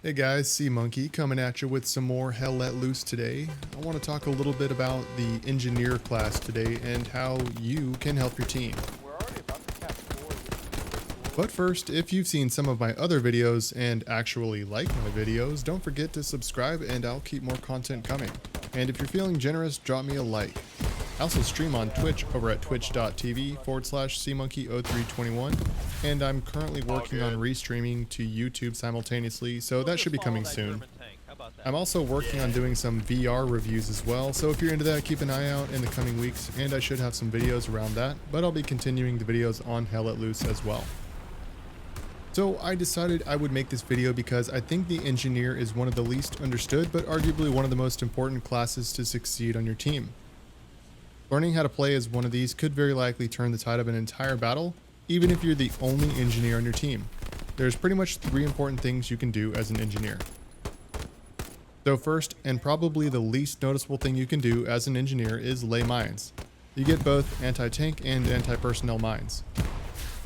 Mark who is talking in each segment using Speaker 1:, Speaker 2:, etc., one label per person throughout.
Speaker 1: Hey guys, Sea Monkey coming at you with some more Hell Let Loose today. I want to talk a little bit about the engineer class today and how you can help your team.
Speaker 2: We're already about to catch four with the
Speaker 1: But
Speaker 2: sword.
Speaker 1: first, if you've seen some of my other videos and actually like my videos, don't forget to subscribe and I'll keep more content coming. And if you're feeling generous, drop me a like. I also stream on
Speaker 2: Yeah,
Speaker 1: Twitch over at
Speaker 2: we're about to
Speaker 1: twitch.tv/cmonkey0321, and I'm currently
Speaker 3: All
Speaker 1: working on
Speaker 3: good.
Speaker 1: restreaming to YouTube simultaneously, so
Speaker 3: We'll
Speaker 1: that should
Speaker 3: just
Speaker 1: be
Speaker 3: follow
Speaker 1: coming
Speaker 3: that
Speaker 1: soon.
Speaker 3: German tank. How about
Speaker 1: I'm
Speaker 3: that?
Speaker 1: also working on
Speaker 3: Yeah.
Speaker 1: doing some VR reviews as well, so if you're into that, keep an eye out in the coming weeks, and I should have some videos around that, but I'll be continuing the videos on Hell Let Loose as well. So I decided I would make this video because I think the engineer is one of the least understood, but arguably one of the most important classes to succeed on your team. Learning how to play as one of these could very likely turn the tide of an entire battle, even if you're the only engineer on your team. There's pretty much three important things you can do as an engineer. So first, and probably the least noticeable thing you can do as an engineer, is lay mines. You get both anti-tank and anti-personnel mines.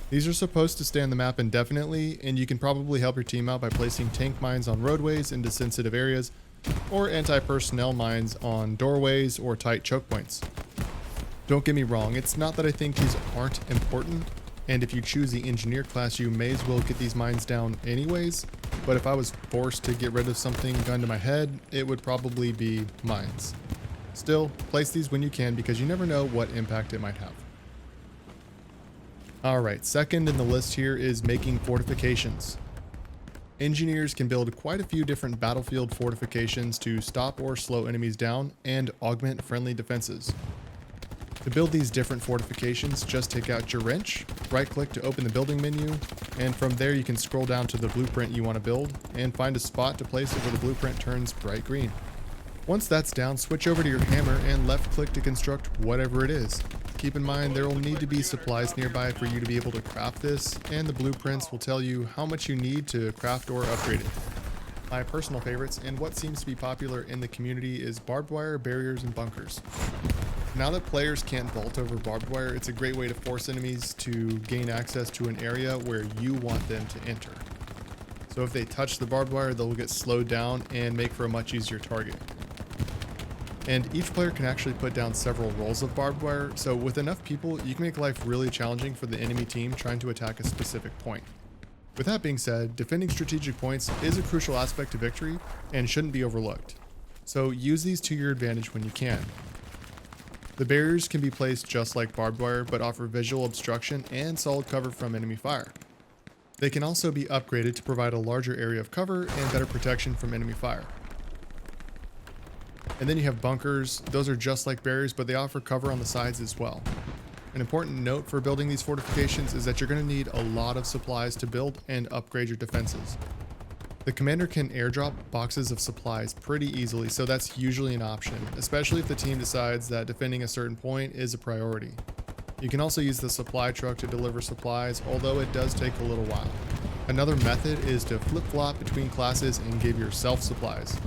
Speaker 1: These are supposed to stay on the map indefinitely, and you can probably help your team out by placing tank mines on roadways into sensitive areas, or anti-personnel mines on doorways or tight choke points. Don't get me wrong, it's not that I think these aren't important, and if you choose the engineer class you may as well get these mines down anyways, but if I was forced to get rid of something gun to my head, it would probably be mines. Still, place these when you can because you never know what impact it might have. Alright, second in the list here is making fortifications. Engineers can build quite a few different battlefield fortifications to stop or slow enemies down and augment friendly defenses. To build these different fortifications, just take out your wrench, right click to open the building menu, and from there you can scroll down to the blueprint you want to build and find a spot to place it where the blueprint turns bright green. Once that's down, switch over to your hammer and left click to construct whatever it is. Keep in mind there will need to be supplies nearby for you to be able to craft this, and the blueprints will tell you how much you need to craft or upgrade it. My personal favorites and what seems to be popular in the community is barbed wire, barriers, and bunkers. Now that players can't vault over barbed wire, it's a great way to force enemies to gain access to an area where you want them to enter. So if they touch the barbed wire, they'll get slowed down and make for a much easier target. And each player can actually put down several rolls of barbed wire, so with enough people, you can make life really challenging for the enemy team trying to attack a specific point. With that being said, defending strategic points is a crucial aspect to victory and shouldn't be overlooked. So use these to your advantage when you can. The barriers can be placed just like barbed wire, but offer visual obstruction and solid cover from enemy fire. They can also be upgraded to provide a larger area of cover and better protection from enemy fire. And then you have bunkers. Those are just like barriers, but they offer cover on the sides as well. An important note for building these fortifications is that you're going to need a lot of supplies to build and upgrade your defenses. The commander can airdrop boxes of supplies pretty easily, so that's usually an option, especially if the team decides that defending a certain point is a priority. You can also use the supply truck to deliver supplies, although it does take a little while. Another method is to flip-flop between classes and give yourself supplies.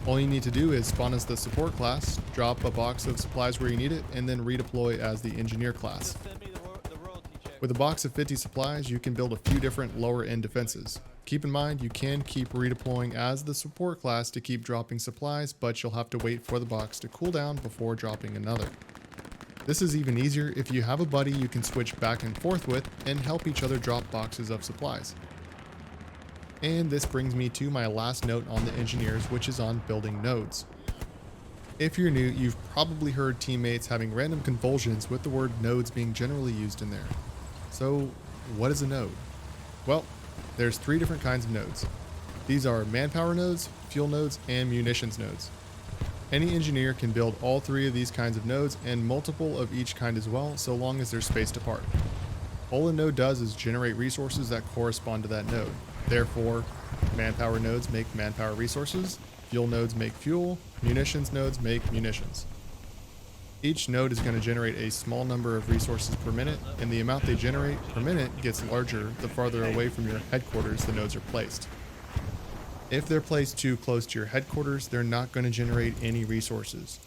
Speaker 1: All you need to do is spawn as the support class, drop a box of supplies where you need it, and then redeploy as the engineer class.
Speaker 3: Just send me the royalty check.
Speaker 1: With a box of 50 supplies, you can build a few different lower end defenses. Keep in mind, you can keep redeploying as the support class to keep dropping supplies, but you'll have to wait for the box to cool down before dropping another. This is even easier if you have a buddy you can switch back and forth with and help each other drop boxes of supplies. And this brings me to my last note on the engineers, which is on building nodes. If you're new, you've probably heard teammates having random convulsions with the word nodes being generally used in there. So, what is a node? Well, there's three different kinds of nodes. These are manpower nodes, fuel nodes, and munitions nodes. Any engineer can build all three of these kinds of nodes and multiple of each kind as well, so long as they're spaced apart. All a node does is generate resources that correspond to that node. Therefore, manpower nodes make manpower resources, fuel nodes make fuel, munitions nodes make munitions. Each node is going to generate a small number of resources per minute, and the amount they generate per minute gets larger the farther away from your headquarters the nodes are placed. If they're placed too close to your headquarters, they're not going to generate any resources.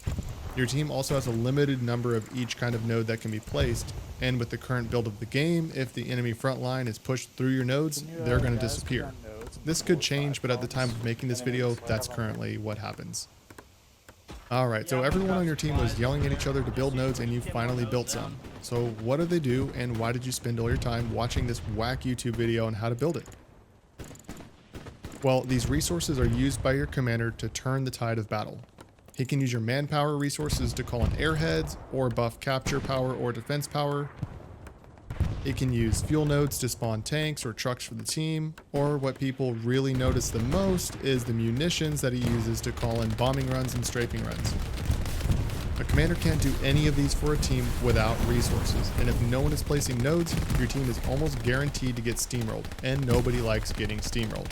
Speaker 1: Your team also has a limited number of each kind of node that can be placed, and with the current build of the game, if the enemy front line is pushed through your nodes, they're going to disappear. This could change, but at the time of making this video, that's currently what happens. Alright, so everyone on your team was yelling at each other to build nodes and you finally built some. So what did they do and why did you spend all your time watching this whack YouTube video on how to build it? Well, these resources are used by your commander to turn the tide of battle. He can use your manpower resources to call in airheads or buff capture power or defense power. It can use fuel nodes to spawn tanks or trucks for the team, or what people really notice the most is the munitions that he uses to call in bombing runs and strafing runs. A commander can't do any of these for a team without resources, and if no one is placing nodes, your team is almost guaranteed to get steamrolled, and nobody likes getting steamrolled.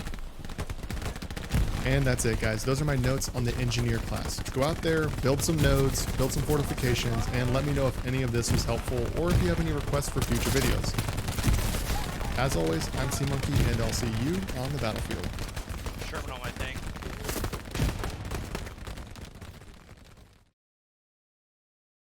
Speaker 1: And that's it, guys. Those are my notes on the engineer class. Go out there, build some nodes, build some fortifications, and let me know if any of this was helpful or if you have any requests for future videos. As always, I'm Sea Monkey, and I'll see you on the battlefield.